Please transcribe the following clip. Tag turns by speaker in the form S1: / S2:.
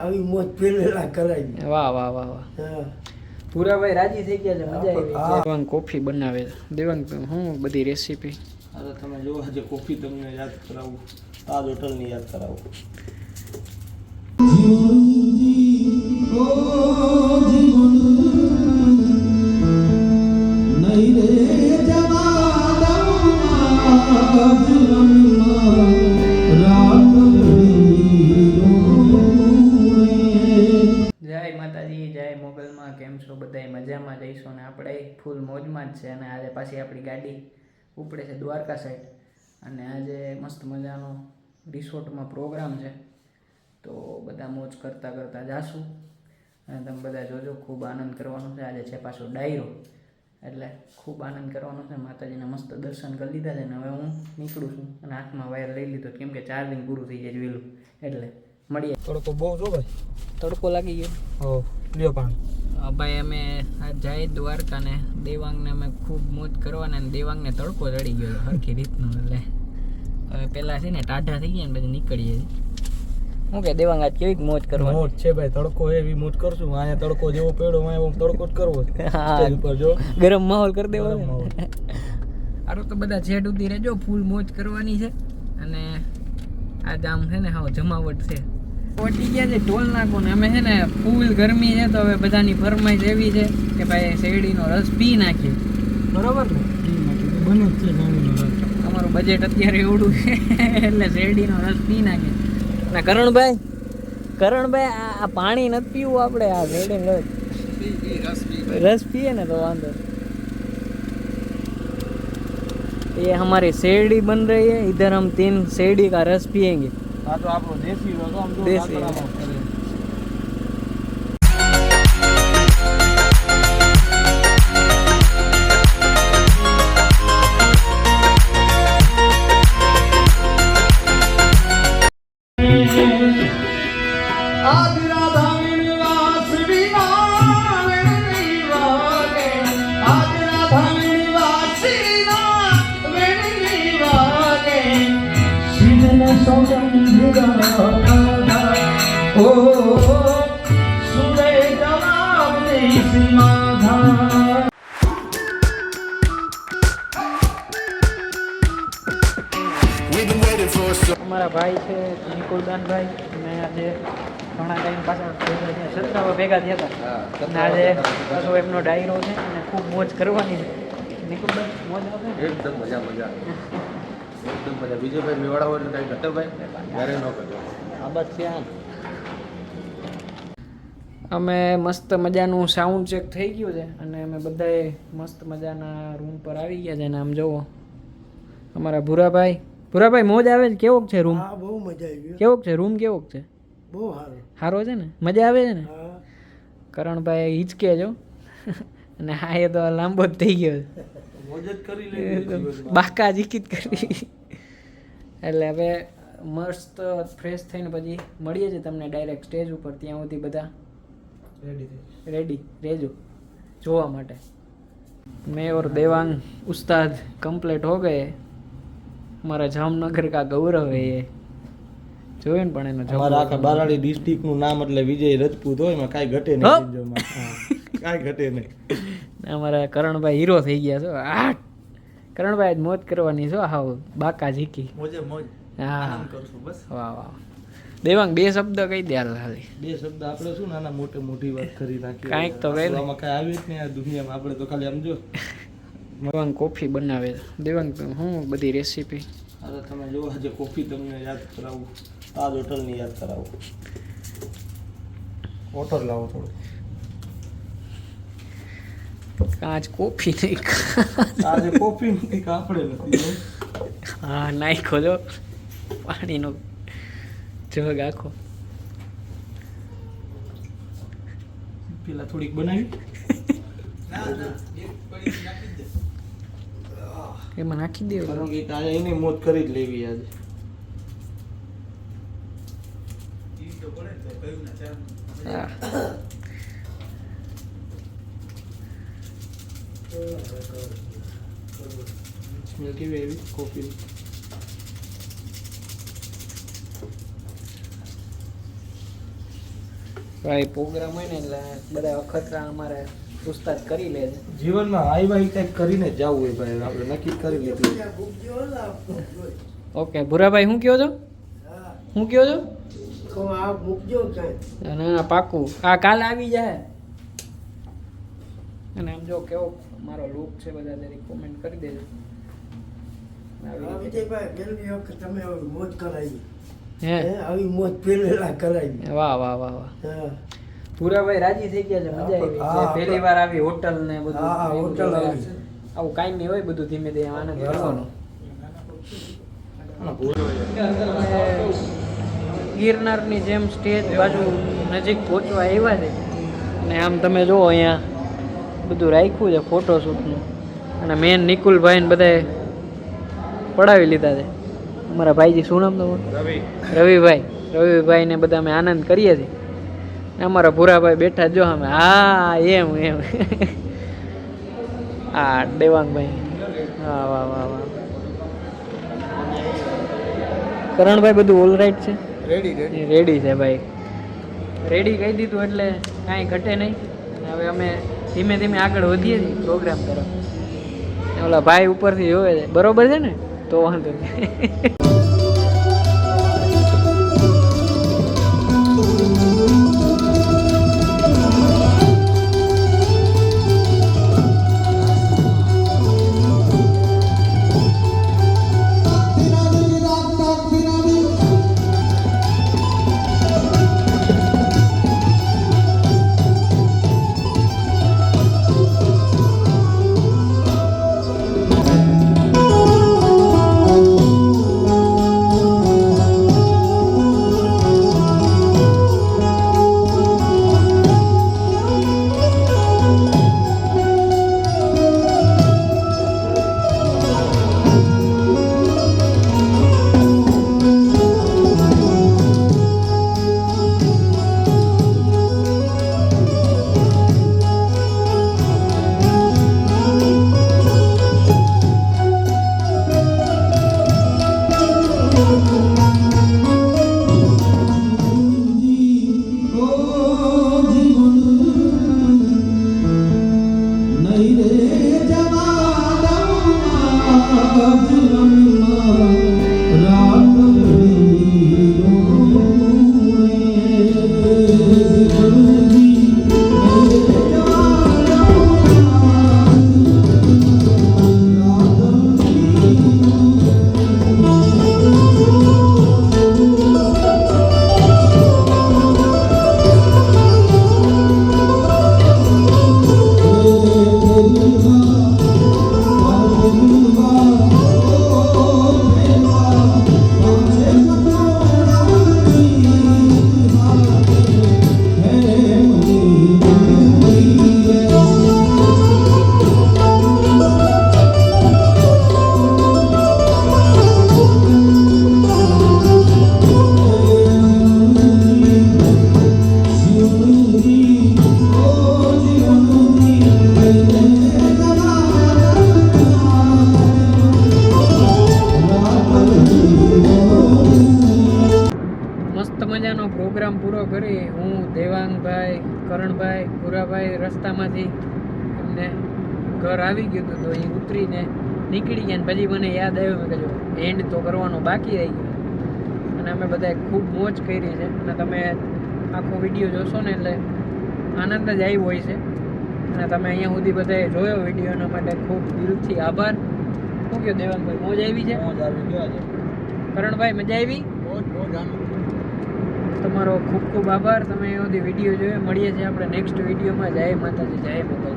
S1: આવી મોજ પેલેલા કરાવી.
S2: વાહ વાહ વાહ વાહ.
S1: હા
S2: પૂરાભાઈ રાજી થઈ ગયા છે, મજા આવી. દેવાંગ કોફી બનાવે છે. દેવાંગ હું બધી રેસીપી.
S1: અરે તમે જો આજે કોફી તમને યાદ કરાવું, તાજ હોટલની યાદ કરાવું.
S2: જય માતાજી, જય મોગલમાં. કેમ છો બધા? મજામાં જઈશું ને આપણે ફૂલ મોજમાં જ છે. અને આજે પાછી આપણી ગાડી ઉપડે છે દ્વારકા સાઈડ, અને આજે મસ્ત મજાનો રિસોર્ટમાં પ્રોગ્રામ છે. તો બધા મોજ કરતાં કરતાં જાશું અને તમે બધા જોજો. ખૂબ આનંદ કરવાનો છે. આજે છે પાછો ડાયરો, એટલે ખૂબ આનંદ કરવાનો છે. માતાજીના મસ્ત દર્શન કરી લીધા છે ને હવે હું નીકળું છું અને હાથમાં વાયર લઈ લીધો, કેમ કે ચાર્જિંગ પૂરું થઈ જાય વહેલું. એટલે મળીએ.
S1: તડકો બહુ જો ભાઈ,
S2: તડકો લાગી ગયો.
S1: હો લ્યો પાણી.
S2: ભાઈ અમે આ જાય દ્વારકા ને દેવાંગને અમે ખૂબ મોજ કરવાના, ને દેવાંગને તડકો ચડી ગયો સરખી રીતનો. એટલે હવે પહેલાં છે ને ટાઢા થઈ ગયા ને પછી નીકળીએ છીએ. શું કે દેવાંગ આજ કેવી મોજ કરવા?
S1: મોજ છે ભાઈ, તડકો એવી મોજ કરશું. અહીંયા તડકો જેવો પડ્યો, અહીંયા તડકો જ કરવો. સ્ટેજ ઉપર જો
S2: ગરમ માહોલ કરી દેવો. આરો તો બધા છેડ સુધી રહેજો, ફૂલ મોજ કરવાની છે. અને આજ આમ છે ને હાવ જમાવટ છે. પહોંચી ગયા છે ટોલ નાકો ને અમે છે ને ફૂલ ગરમી છે, તો હવે બધાની ફરમાઈશ એવી છે કે ભાઈ શેરડીનો રસ પી નાખીએ. બરોબર ને?
S1: બને જ છે નાનીનો રસ.
S2: અમારું બજેટ અત્યારે એવડું છે એટલે શેરડીનો રસ પી નાખીએ. અને કરણભાઈ આ પાણી નથી પીવું આપણે, આ શેરડીનો રસ પીએ ને તો વાંધો. ये हमारी शेरडी बन रही है, इधर हम 3 शेरडी का रस पियेंगे.
S1: हाँ तो आपको देसी हो तो हम जो
S2: देसी અમારા ભાઈ છે નિકુલદાનભાઈ, અને આજે ઘણા ટાઈમ પાછા સત્રાવા ભેગા થયા હતા. અને આજે પાછો એમનો ડાયરો છે અને ખૂબ મોજ કરવાની છે. નિકુલદાન મોજ આવશે?
S1: એકદમ મજા મજા એકદમ મજા. બીજો ભાઈ મેવાડા હોય એટલે કઈ ઘટે ભાઈ ઘરે ન કરજો. આ બસ છે.
S2: અમે મસ્ત મજાનું સાઉન્ડ ચેક થઈ ગયું છે અને અમે બધાએ મસ્ત મજાના રૂમ પર આવી ગયા છે. અને આમ જુઓ અમારા ભૂરાભાઈ મોજ આવે છે. કેવોક છે રૂમ?
S1: હા બહુ મજા આવી ગઈ.
S2: કેવોક છે રૂમ? કેવોક છે?
S1: બહુ સારો.
S2: સારો છે ને? મજા આવે છે ને?
S1: હા.
S2: કરણભાઈ હિચકે જો અને હા એ તો લાંબો જ થઈ ગયો છે.
S1: મોજ જ કરી લે,
S2: બાકા જીકીત કરી. એટલે હવે મસ્ત ફ્રેશ થઈને પછી મળીએ છીએ તમને ડાયરેક્ટ સ્ટેજ ઉપર. ત્યાં સુધી બધા રેડી રહેજો જોવા માટે. मैं और देवांग उस्ताद कंप्लीट हो गए. हमारा जामनगर का गौरव है ये. જોયું ને? પણ એનો
S1: અમારા આખા બારાડી ડિસ્ટ્રિક્ટ નું નામ એટલે વિજય રજપૂત હોય, એમાં કાંઈ ઘટે નહીં. કાંઈ ઘટે નહીં.
S2: અમારા કરણભાઈ હીરો થઈ ગયા છો. કરણભાઈ આજ મોજ કરવાની છો. હાવ બાકા ઝીકી
S1: મોજે મોજ.
S2: હા
S1: કરશું બસ.
S2: વાહ વાહ. દેવાંગ 2 શબ્દ કહી દે હાલ ખાલી.
S1: 2 શબ્દ આપણે શું નાના મોટી વાત કરી નાખી.
S2: કાંઈક તો કહી દે.
S1: આમાં કાંઈ આવી જ નહીં આ દુનિયામાં. આપણે તો ખાલી સમજો
S2: દેવાંગ કોફી બનાવે છે. દેવાંગ હું બધી રેસીપી.
S1: અરે તમે જો આજે કોફી તમને યાદ કરાવું, તાજ હોટલની યાદ કરાવું. હોટલ લાવો થોડું.
S2: કાચ કોફી નહીં.
S1: આજે કોફી નથી, કાપડે નથી.
S2: હા નાખો જો પાણીનો જગ આખો.
S1: પેલા થોડીક બનાવી
S2: એમાં નાખી દે.
S1: કારણ કે આજે એની મોજ કરી જ લેવી આજે.
S2: હા
S1: સ્મેલ કેવી આવી કોફી?
S2: ભાઈ પ્રોગ્રામ હોય ને એટલે બધા અખતરા અમારે ઉસ્તાદ કરી લે છે.
S1: જીવનમાં હાઈ વાઈ કંઈક કરીને જ જવું હોય ભાઈ, આપણે નક્કી કરી લીધું.
S2: ઓકે ભૂરાભાઈ શું કહો છો? શું કહો છો? ના ના પાકું, આ કાલે આવી જાય. અને આમ જો કેવો મારો લુક છે બધા જરી કોમેન્ટ કરી દેજો. હે વાહ વાહ વાહ વાહ. ભૂરાભાઈ રાજી થઈ ગયા છે, મજા આવી છે. પહેલી વાર આવી હોટલ ને બધું. આવું કાંઈ નહીં હોય, બધું ધીમે ધીમે આનંદ કરવાનો. ગિરનારની જેમ સ્ટેજ બાજુ નજીક પહોંચવા આવ્યા છે. અને આમ તમે જુઓ અહીંયા બધું રાખ્યું છે ફોટોશૂટનું. અને મેન નિકુલભાઈ ને બધાએ પડાવી લીધા છે. અમારા ભાઈજી શું નામ તમારું? રવિભાઈ ને બધા અમે આનંદ કરીએ છીએ. અમારા ભૂરાભાઈ બેઠા જો અમે હા એમ હા દેવાંગભાઈ હા વાહ વાહ વાહ. કરણભાઈ બધું ઓલ રાઈટ છે? રેડી છે ભાઈ, રેડી કહી દીધું એટલે કાંઈ ઘટે નહીં. હવે અમે ધીમે ધીમે આગળ વધીએ છીએ પ્રોગ્રામ તરફ. ઓલા ભાઈ ઉપરથી જોવે છે, બરોબર છે ને? તો વાંધો નહીં. પ્રોગ્રામ પૂરો કરી હું દેવાંગભાઈ, કરણભાઈ, ભૂરાભાઈ રસ્તામાંથી એમને ઘર આવી ગયું હતું તો અહીં ઉતરીને નીકળી ગયા. પછી મને યાદ આવ્યું કે જો એન્ડ તો કરવાનો બાકી રહી ગયો. અને અમે બધાએ ખૂબ મોજ કરી છે. અને તમે આખો વિડીયો જોશો ને એટલે આનંદ જ આવ્યો હોય છે. અને તમે અહીંયા સુધી બધાએ જોયો વિડીયો, એના માટે ખૂબ દિલથી આભાર. શું કહ્યું દેવાંગભાઈ, મોજ આવી છે?
S1: મોજ આવી ગયો છે.
S2: કરણભાઈ મજા આવી?
S1: મોજ આવી.
S2: તમારો ખૂબ ખૂબ આભાર. તમે એ સુધી વિડીયો જોયો. મળીએ છીએ આપણે નેક્સ્ટ વિડીયોમાં. જય માતાજી, જય મોગલ.